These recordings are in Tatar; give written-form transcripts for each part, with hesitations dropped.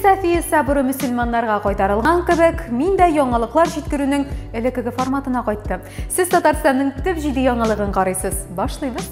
Сәфи сабыры мөселманнарға кайтарылган кебек, мин дә яңалыклар җиткерүнең элекеге форматына кайттым. Сез Татарстанның төп җиде яңалыгын карыйсыз. Башлыйбыз.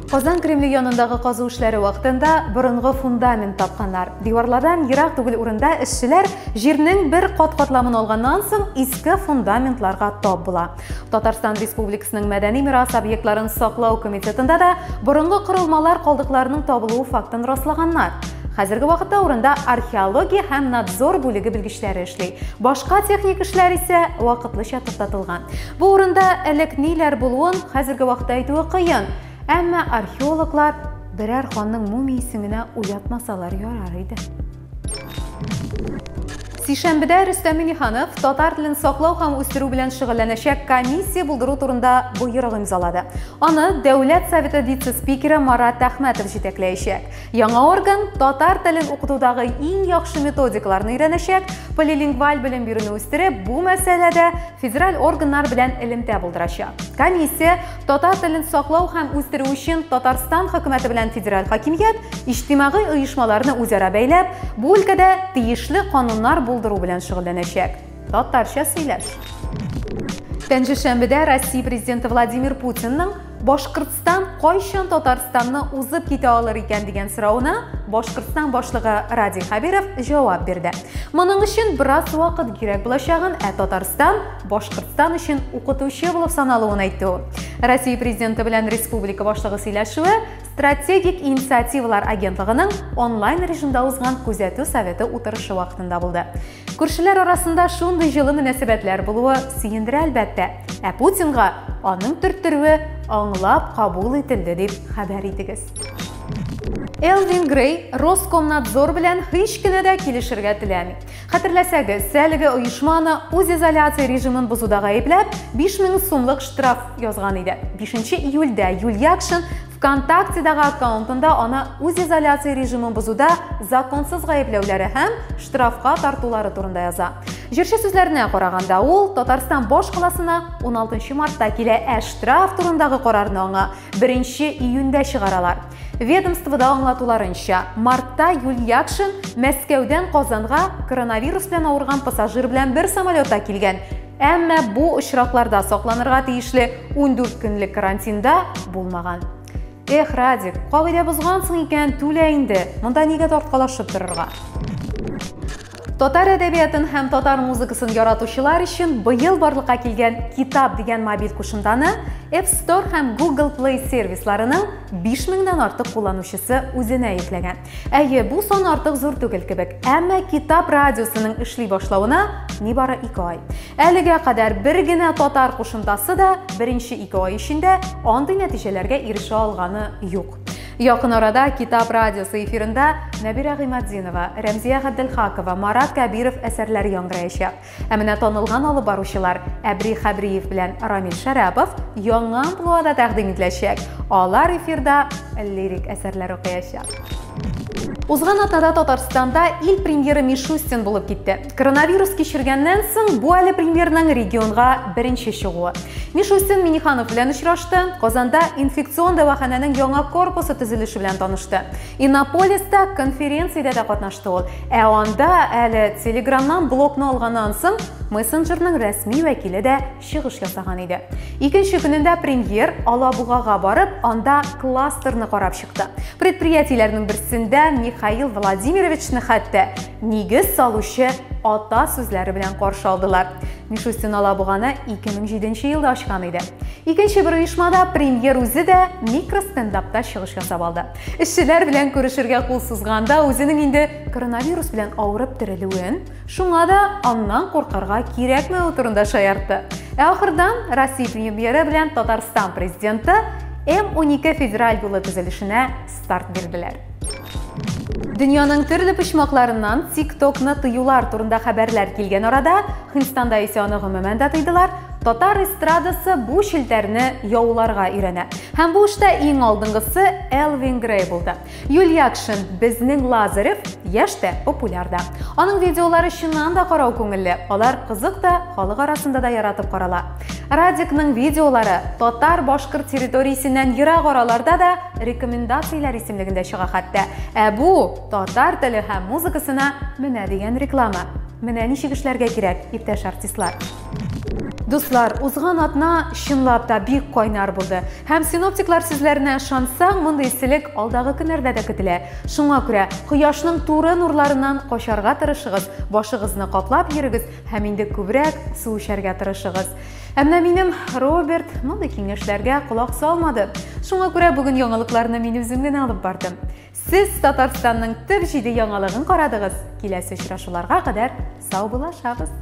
Казан Кремле янындагы казу эшләре вакытында борынгы фундамент тапканнар. Диварлардан ерак түгел урында эшчеләр җирнең бер кат-катламын алганнан соң иске фундаментларга тап була. Татарстан Республикасының мәдәни мирас объектларын саклау комитетында да борынгы корылмалар калдыкларының табылуы фактын раслаганнар. Хәзерге вакытта урында археология һәм надзор бүлеге белгечләре эшли. Башка техник эшләр исә вакытлыча туктатылган. Бу урында элек ниләр булуын хәзерге вакытта әйтүе кыен. Әмма археологлар берәр ханның мумиясен генә уятмасалар ярар иде. Сишәмбедә Рөстәм Миңнеханов татар телен саклау һәм үстерү белән шөгыльләнәчәк комиссия булдыру турында боерык имзалады. Аны Дәүләт Советы вице-спикеры Марат Әхмәтов җитәкләячәк. Яңа орган татар телен укытудагы иң яхшы методикаларны өйрәнәчәк, полилингваль белем бирүне үстереп, бу мәсьәләдә федераль органнар белән элемтә булдырачак. Комиссия татар телен саклау һәм үстерү өчен Татарстан хөкүмәте белән федераль хакимият, иҗтимагый оешмаларны үзара бәйләп, бу өлкәдә тиешле кануннар булдыру белән шөгыльләнәчәк. Татарча сөйләш. Пәнҗешәмбедә Россия президенты Владимир Путинның Башкортстан кайчан Татарстанны узып китә алыр икән дигән сорауына Башкортстан башлыгы Ради Хабиров җавап бирде. Моның өчен бераз вакыт кирәк булачагын, Татарстан Башкортстан өчен укытучы булып саналуын әйтте. Россия президенты белән республика башлыгы сөйләшүе Стратегик инициативалар агентлыгының онлайн режимда узган күзәтү советы утырышы вакытында булды. Күршеләр арасында шундый җылы мөнәсәбәтләр булуы сөендерә әлбәттә. Ә Путинга аның төрттерүе аңлап кабул ителде дип хәбәр итегез. Элвин Грей Роскомнадзор белән һич кенә дә килешергә теләми. Хәтерләсәгез, әлеге оешманы үз изоляция режимын бозуда гаепләп 5000 сумлык штраф язган иде. 5 июльдә Юльякшин ВКонтактедагы аккаунтында аны үз изоляция режимын бозуда законсыз гаепләүләре һәм штрафка тартулары турында яза. Җырчы сүзләренә караганда, ул Татарстан баш каласына 16 мартта килә, штраф турындагы карарны аңа 1 июньдә чыгаралар. Ведомствода аңлатуларынча, мартта Юльякшин Мәскәүдән Казанга коронавирус белән авырган пассажир белән бер самолетта килгән. Әмма бу очракларда сакланырга тиешле 14 көнлек карантинда булмаган. Эх, Радик, кагыйдә бозгансың икән, түлә инде. Монда нигә тарткалашып торырга? Татар әдәбиятын һәм татар музыкасын яратучылар өчен быел барлыкка килгән Китап дигән мобиль кушымтаны App Store һәм Google Play сервисларының 5000дән артык кулланучысы үзенә йөкләгән. Әйе, бу сан артык зур түгел кебек, әмма Китап радиосының эшли башлавына нибары 2 ай. Әлегә кадәр бер генә татар кушымтасы да беренче 2 ай эчендә андый нәтиҗәләргә ирешә алганы юк. Якын арада Китап радиосы эфирында Нәбира Гыймаддинова, Рәмзия Габделхакова, Марат Кәбиров әсәрләре яңгыраячак. Ә менә танылган алып баручылар Әбри Хәбриев белән Рамил Шәрәпов яңа амплуада тәкъдим ителәчәк. Алар эфирда лирик әсәрләр укыячак. Узган атнада Татарстанда ил премьеры Мишустин булып китте. Коронавирус кичергәннән соң бу әле премьерның регионга беренче чыгуы. Мишустин Миңнеханов белән очрашты, Казанда инфекцион дәваханәнең яңа корпусы төзелеше белән танышты. Иннополиста конференциядә дә катнашты ул. Ә анда әле Телеграмнан блокны алганнан соң мессенджерның рәсми вәкиле дә чыгыш ясаган иде. Икенче көнендә премьер Алабугага барып, анда кластерны карап чыкты. Предприятиеләрнең берсендә Михаил Владимировичны хәтта нигез салучы ата сүзләре белән каршы алдылар. Мишустин Алабуганы 2007 елда ачкан иде. Икенче бер оешмада премьер үзе дә микростендапта чыгыш ясап алды. Эшчеләр белән күрешергә кул сузганда үзенең инде коронавирус белән авырып терелүен, шуңа да аннан куркырга кирәкме турында шаяртты. Ахырдан Россия премьеры белән Татарстан президенты М12 федераль юлы төзелешенә старт бирделәр. Дөньяның төрле почмакларыннан TikTok-ны тыюлар турында хәбәрләр килгән арада, Һиндстанда исә аны гомумән дә тыйдылар. Татар эстрадасы бу шелтәрне яуларга өйрәнә. Һәм бу эштә иң алдынгысы Элвин Грей булды. Юльякшин, безнең Лазарев, яшьтә популяр да. Аның видеолары чыннан да карау күңелле. Алар кызык та, халык арасында да яратып карала. Радикның видеолары татар башкорт территориясеннән ерак араларда да рекомендациялар исемлегендә чыга хәтта. Бу татар теле һәм музыкасына менә дигән реклама. Менә ничек эшләргә кирәк, иптәш артистлар. Дуслар, узган атна чынлап та бик кайнар булды. Һәм синоптиклар сүзләренә ышансаң, мондый исселек алдагы көннәрдә дә көтелә. Шуңа күрә кояшның туры нурларыннан качарга тырышыгыз, башыгызны каплап йөрегез һәм инде күбрәк су эчәргә тырышыгыз. Әмма минем Роберт мондый киңәшләргә колак салмады. Шуңа күрә бүген яңалыкларны мин үзем генә алып бардым. Сез Татарстанның төп җиде яңалыгын карадыгыз. Киләсе очрашуларга кадәр сау булашабыз.